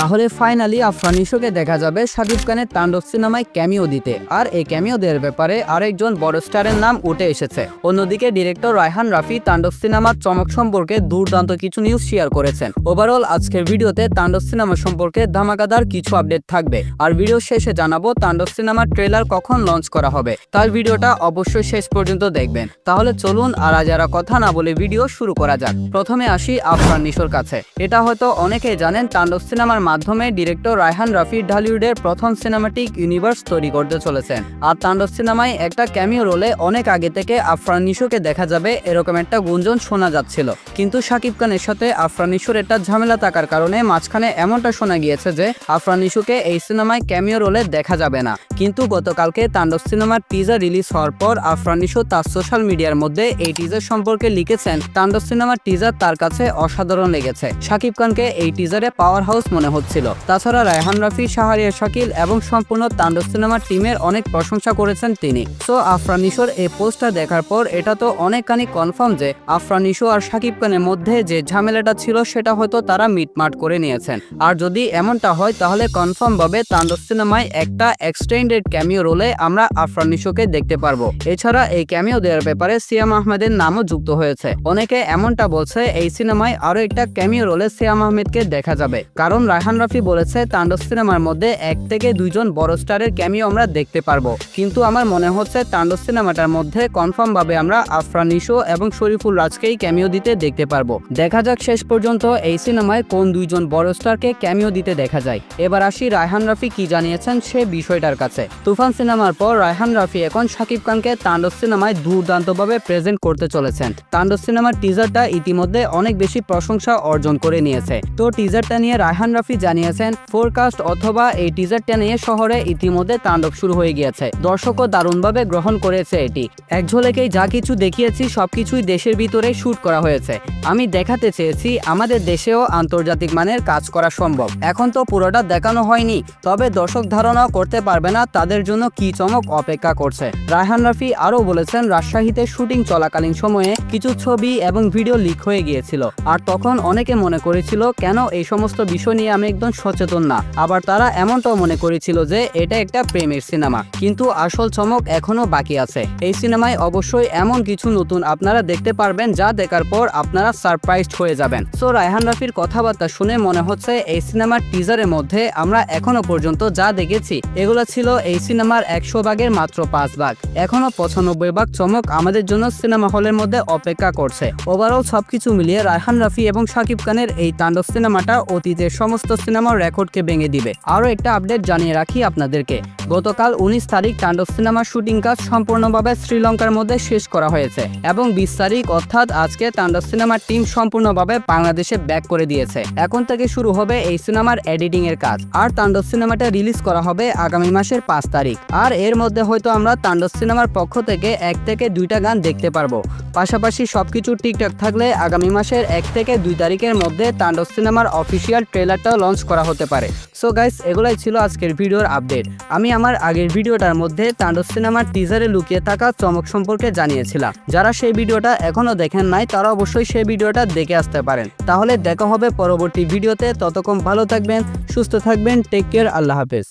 তাহলে ফাইনালি আফরান নিশোকে দেখা যাবে শাকিব খানের তাণ্ডব সিনেমায় ক্যামিও দিতে। আর এই ক্যামিও দেওয়ার ব্যাপারে আরেকজন বড় স্টারের নাম উঠে এসেছে। অন্যদিকে ডিরেক্টর রায়হান রাফি তাণ্ডব সিনেমার চমক সম্পর্কে দুর্দান্ত কিছু নিউজ শেয়ার করেছেন। ওভারঅল আজকের ভিডিওতে তাণ্ডব সিনেমা সম্পর্কে ধামাকাদার কিছু আপডেট থাকবে। আর ভিডিও শেষে জানাবো তাণ্ডব সিনেমার ট্রেলার কখন লঞ্চ করা হবে। তার ভিডিওটা অবশ্যই শেষ পর্যন্ত দেখবেন। তাহলে চলুন আর যারা কথা না বলে ভিডিও শুরু করা যাক। প্রথমে আসি আফরান নিশোর কাছে। এটা হয়তো অনেকেই জানেন, তাণ্ডব সিনেমার মাধ্যমে ডিরেক্টর রায়হান রাফি ঢালিউডের প্রথম সিনেমাটিক ইউনিভার্স তৈরি করতে চলেছেন। আর তাণ্ডব সিনেমায় একটা ক্যামিও রোলে অনেক আগে থেকে আফরান নিশোকে দেখা যাবে এরকম একটা গুঞ্জন শোনা যাচ্ছিল। কিন্তু শাকিব খানের সাথে আফরান নিশোর একটা ঝামেলা থাকার কারণে মাঝখানে এমনটা শোনা গিয়েছে যে আফরান নিশোকে এই সিনেমায় ক্যামিও রোলে দেখা যাবে না। কিন্তু গতকালকে তাণ্ডব সিনেমার টিজার রিলিজ হওয়ার পর আফরান নিশো তার সোশ্যাল মিডিয়ার মধ্যে এই টিজার সম্পর্কে লিখেছেন, তাণ্ডব সিনেমার টিজার তার কাছে অসাধারণ লেগেছে। শাকিব খানকে এই টিজারে পাওয়ার হাউস মনে হচ্ছিল। তাছাড়া রায়হান রাফি, শাহরিয়ার শাকিল এবং সম্পূর্ণ তাণ্ডব সিনেমার টিমের অনেক প্রশংসা করেছেন তিনি। সো আফরান নিশোর এই পোস্টটা দেখার পর এটা তো অনেকখানি কনফার্ম যে আফরান নিশো আর শাকিব খানের মধ্যে যে ঝামেলাটা ছিল সেটা হয়তো তারা মিটমাট করে নিয়েছেন। আর যদি এমনটা হয় তাহলে কনফার্ম ভাবে তাণ্ডব সিনেমায় একটা এক্সটেন্ডেড ক্যামিও রোলে আমরা আফরান নিশোকে দেখতে পারবো। এছাড়া এই ক্যামিও দেওয়ার ব্যাপারে সিয়াম আহমেদের নামও যুক্ত হয়েছে। অনেকে এমনটা বলছে এই সিনেমায় আরো একটা ক্যামিও রোলে সিয়াম আহমেদকে দেখা যাবে, কারণ রায়হান রাফি বলেছে তাণ্ডব সিনেমার মধ্যে 1 থেকে 2 জন বড় স্টারের ক্যামিও আমরা দেখতে পারবো। কিন্তু আমার মনে হচ্ছে তাণ্ডব সিনেমাটার মধ্যে কনফার্ম ভাবে আমরা আফরান নিশো এবং শরীফুল রাজকেই ক্যামিও দিতে দেখতে পারবো। দেখা যাক শেষ পর্যন্ত এই সিনেমায় কোন 2 জন বড় স্টারকে ক্যামিও দিতে দেখা যায়। এবার আসি রায়হান রাফি কি জানিয়েছেন সে বিষয়টার কাছে। তুফান সিনেমার পর রায়হান রাফি এখন শাকিব খানকে তাণ্ডব সিনেমায় দুর্দান্তভাবে প্রেজেন্ট করতে চলেছেন। তাণ্ডব সিনেমার টিজারটা ইতিমধ্যে অনেক বেশি প্রশংসা অর্জন করে নিয়েছে। তো টিজারটা নিয়ে রায়হান রাফি জানিয়েছেন ফোরকাস্ট অথবা এই টিজারটা নিয়ে শহরে ইতিমধ্যে তাণ্ডব শুরু হয়ে গিয়েছে। দর্শকও দারুণভাবে গ্রহণ করেছে এটি। এক ঝলকেই যা কিছু দেখিয়েছি সবকিছুই দেশের ভিতরে শুট করা হয়েছে। আমি দেখাতে চেয়েছি আমাদের দেশেও আন্তর্জাতিক মানের কাজ করা সম্ভব। এখন তো পুরোটা দেখানো হয়নি, তবে দর্শক ধারণা করতে পারবে না তাদের জন্য কি চমক অপেক্ষা করছে। রায়হান রাফি আরও বলেছেন রাজশাহীতে শুটিং চলাকালীন সময়ে কিছু ছবি এবং ভিডিও লিক হয়ে গিয়েছিল। আর তখন অনেকে মনে করেছিল কেন এই সমস্ত বিষয় নিয়ে আমি একদম সচেতন না। আবার তারা এমনটাও মনে করেছিল যে এটা একটা প্রেমের সিনেমা। কিন্তু আসল চমক এখনো বাকি আছে। এই সিনেমায় অবশ্যই এমন কিছু নতুন আপনারা দেখতে পারবেন যা দেখার পর আপনারা সারপ্রাইজড হয়ে যাবেন। সো রায়হান রাফির কথাবার্তা শুনে মনে হচ্ছে এই সিনেমার টিজারের মধ্যে আমরা এখনো পর্যন্ত যা দেখেছি এগুলো ছিল এই সিনেমার 100 ভাগের মাত্র 5 ভাগ। এখনো 95 ভাগ চমক আমাদের জন্য সিনেমা হলের মধ্যে অপেক্ষা করছে। ওভারঅল সবকিছু মিলিয়ে রায়হান রাফি এবং শাকিব খানের এই তাণ্ডব সিনেমাটা অতীতের সমস্ত সিনেমার রেকর্ডকে ভেঙে দিবে। আরও একটা আপডেট জানিয়ে রাখি আপনাদেরকে, গতকাল 19 তারিখ তাণ্ডব সিনেমার শুটিং কাজ সম্পূর্ণভাবে শ্রীলঙ্কার মধ্যে শেষ করা হয়েছে এবং 20 তারিখ অর্থাৎ আজকে তাণ্ডব সিনেমার টিম সম্পূর্ণভাবে বাংলাদেশে ব্যাক করে দিয়েছে। এখন থেকে শুরু হবে এই সিনেমার এডিটিং এর কাজ। আর তাণ্ডব সিনেমাটা রিলিজ করা হবে আগামী মাসের 5 তারিখ। আর এর মধ্যে হয়তো আমরা তাণ্ডব সিনেমার পক্ষ থেকে 1 থেকে 2টা গান দেখতে পারবো। পাশাপাশি সবকিছু ঠিকঠাক থাকলে আগামী মাসের 1 থেকে 2 তারিখের মধ্যে তাণ্ডব সিনেমার অফিসিয়াল ট্রেলারটাও লঞ্চ করা হতে পারে। সো গাইস, এগুলাই ছিল আজকের ভিডিওর আপডেট। আমি আমার আগের ভিডিওটার মধ্যে তাণ্ডব সিনেমার টিজারে লুকিয়ে থাকা চমক সম্পর্কে জানিয়েছিলাম। যারা সেই ভিডিওটা এখনো দেখেন নাই তারা অবশ্যই সেই ভিডিওটা দেখে আসতে পারেন। তাহলে দেখা হবে পরবর্তী ভিডিওতে। ততক্ষণ ভালো থাকবেন, সুস্থ থাকবেন, টেক কেয়ার, আল্লাহ হাফেজ।